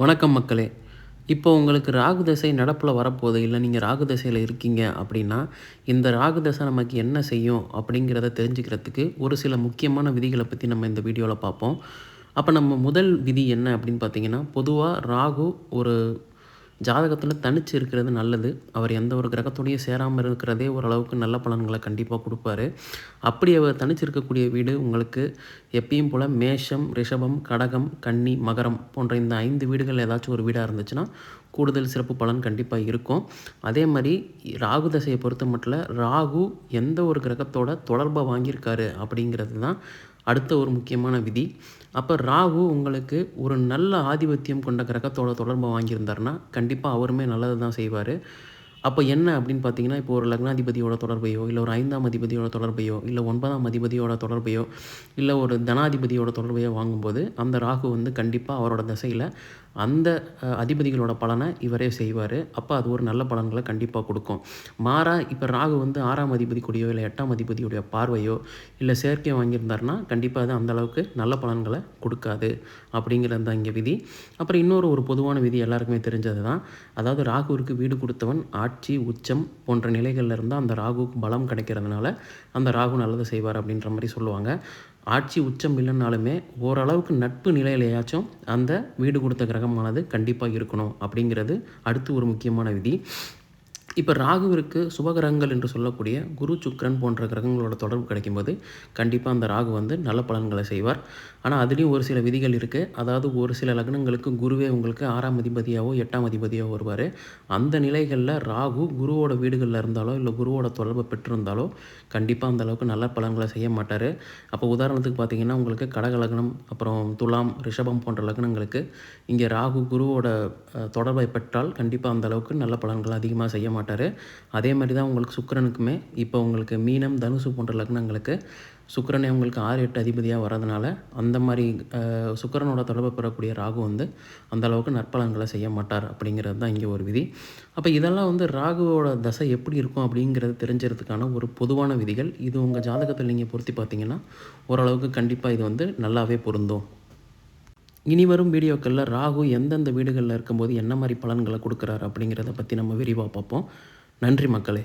வணக்கம் மக்களே. இப்போ உங்களுக்கு ராகு தசை நடப்பில் வரப்போகுது, இல்லை நீங்கள் ராகு தசையில் இருக்கீங்க அப்படின்னா, இந்த ராகு தசை நமக்கு என்ன செய்யும் அப்படிங்கிறத தெரிஞ்சுக்கிறதுக்கு ஒரு சில முக்கியமான விதிகளை பற்றி நம்ம இந்த வீடியோவில் பார்ப்போம். அப்போ நம்ம முதல் விதி என்ன அப்படின்னு பார்த்தீங்கன்னா, பொதுவாக ராகு ஒரு ஜாதகத்தில் தனிச்சு இருக்கிறது நல்லது. அவர் எந்த ஒரு கிரகத்தோடையும் சேராமல் இருக்கிறதே ஓரளவுக்கு நல்ல பலன்களை கண்டிப்பாக கொடுப்பாரு. அப்படி அவர் தனிச்சு இருக்கக்கூடிய வீடு உங்களுக்கு எப்பயும் போல் மேஷம், ரிஷபம், கடகம், கன்னி, மகரம் போன்ற இந்த 5 வீடுகள் ஏதாச்சும் ஒரு வீடாக இருந்துச்சுன்னா கூடுதல் சிறப்பு பலன் கண்டிப்பாக இருக்கும். அதே மாதிரி ராகு தசையை பொறுத்த மட்டும் ராகு எந்த ஒரு கிரகத்தோட தொடர்பை வாங்கியிருக்காரு அப்படிங்கிறது தான் அடுத்த ஒரு முக்கியமான விதி. அப்போ ராகு உங்களுக்கு ஒரு நல்ல ஆதிபத்தியம் கொண்ட கிரகத்தோட தொடர்பை வாங்கியிருந்தாருன்னா கண்டிப்பாக அவருமே நல்லது தான் செய்வார். அப்போ என்ன அப்படின்னு பார்த்தீங்கன்னா, இப்போ ஒரு லக்னாதிபதியோட தொடர்பையோ, இல்லை ஒரு 5ஆம் அதிபதியோட தொடர்பையோ, இல்லை 9ஆம் அதிபதியோட தொடர்பையோ, இல்லை ஒரு தனாதிபதியோட தொடர்பையோ வாங்கும்போது அந்த ராகு வந்து கண்டிப்பாக அவரோட திசையில் அந்த அதிபதிகளோட பலனை இவரே செய்வார். அப்போ அது ஒரு நல்ல பலன்களை கண்டிப்பாக கொடுக்கும். மாறா இப்போ ராகு வந்து 6ஆம் அதிபதி கூடயோ, இல்லை 8ஆம் அதிபதியுடைய பார்வையோ, இல்லை சேர்க்கையோ வாங்கியிருந்தாருன்னா கண்டிப்பாக அது அந்தளவுக்கு நல்ல பலன்களை கொடுக்காது அப்படிங்கிறது தான் இங்கே விதி. அப்புறம் இன்னொரு ஒரு பொதுவான விதி எல்லாருக்குமே தெரிஞ்சது தான். அதாவது ராகுவிற்கு வீடு கொடுத்தவன் ஆட்சி, உச்சம் போன்ற நிலைகளில் இருந்தால் அந்த ராகுவுக்கு பலம் கிடைக்கிறதுனால அந்த ராகு நல்லது செய்வார் அப்படின்ற மாதிரி சொல்லுவாங்க. ஆட்சி உச்சம் இல்லைனாலுமே ஓரளவுக்கு நட்பு நிலையிலையாச்சும் அந்த வீடு கொடுத்த கிரகமானது கண்டிப்பாக இருக்கணும் அப்படிங்கிறது அடுத்து ஒரு முக்கியமான விதி. இப்போ ராகுவிற்கு சுபகிரகங்கள் என்று சொல்லக்கூடிய குரு, சுக்கிரன் போன்ற கிரகங்களோட தொடர்பு கிடைக்கும்போது கண்டிப்பாக அந்த ராகு வந்து நல்ல பலன்களை செய்வார். ஆனால் அதுலேயும் ஒரு சில விதிகள் இருக்குது. அதாவது ஒரு சில லக்னங்களுக்கு குருவே உங்களுக்கு 6ஆம் அதிபதியாவோ 8ஆம் அதிபதியாவோ வருவார். அந்த நிலைகளில் ராகு குருவோட வீடுகளில் இருந்தாலோ, இல்லை குருவோட தொடர்பை பெற்றிருந்தாலோ கண்டிப்பாக அந்த அளவுக்கு நல்ல பலன்களை செய்ய மாட்டார். அப்போ உதாரணத்துக்கு பார்த்திங்கன்னா, உங்களுக்கு கடக லக்னம், அப்புறம் துலாம், ரிஷபம் போன்ற லக்னங்களுக்கு இங்கே ராகு குருவோட தொடர்பை பெற்றால் கண்டிப்பாக அந்த அளவுக்கு நல்ல பலன்களை அதிகமாக செய்ய மாட்டார். அதே மாதிரி தான் உங்களுக்கு சுக்கிரனுக்குமே இப்போ உங்களுக்கு மீனம், தனுசு போன்ற லக்னங்களுக்கு சுக்கிரனே உங்களுக்கு 6, 8 அதிபதியாக வரதுனால அந்த மாதிரி சுக்கிரனோட தொடர்பை பெறக்கூடிய ராகு வந்து அந்தளவுக்கு நற்பலன்களை செய்ய மாட்டார் அப்படிங்கிறது தான் இங்கே ஒரு விதி. அப்போ இதெல்லாம் வந்து ராகுவோட தசை எப்படி இருக்கும் அப்படிங்கிறது தெரிஞ்சுறதுக்கான ஒரு பொதுவான விதிகள். இது உங்கள் ஜாதகத்தில் நீங்கள் பொருத்தி பார்த்தீங்கன்னா ஓரளவுக்கு கண்டிப்பாக இது வந்து நல்லாவே பொருந்தும். இனி வரும் வீடியோக்களில் ராகு எந்தெந்த வீடுகளில் இருக்கும்போது என்ன மாதிரி பலன்களை கொடுக்குறாரு அப்படிங்கிறத பற்றி நம்ம விரிவாக பார்ப்போம். நன்றி மக்களே.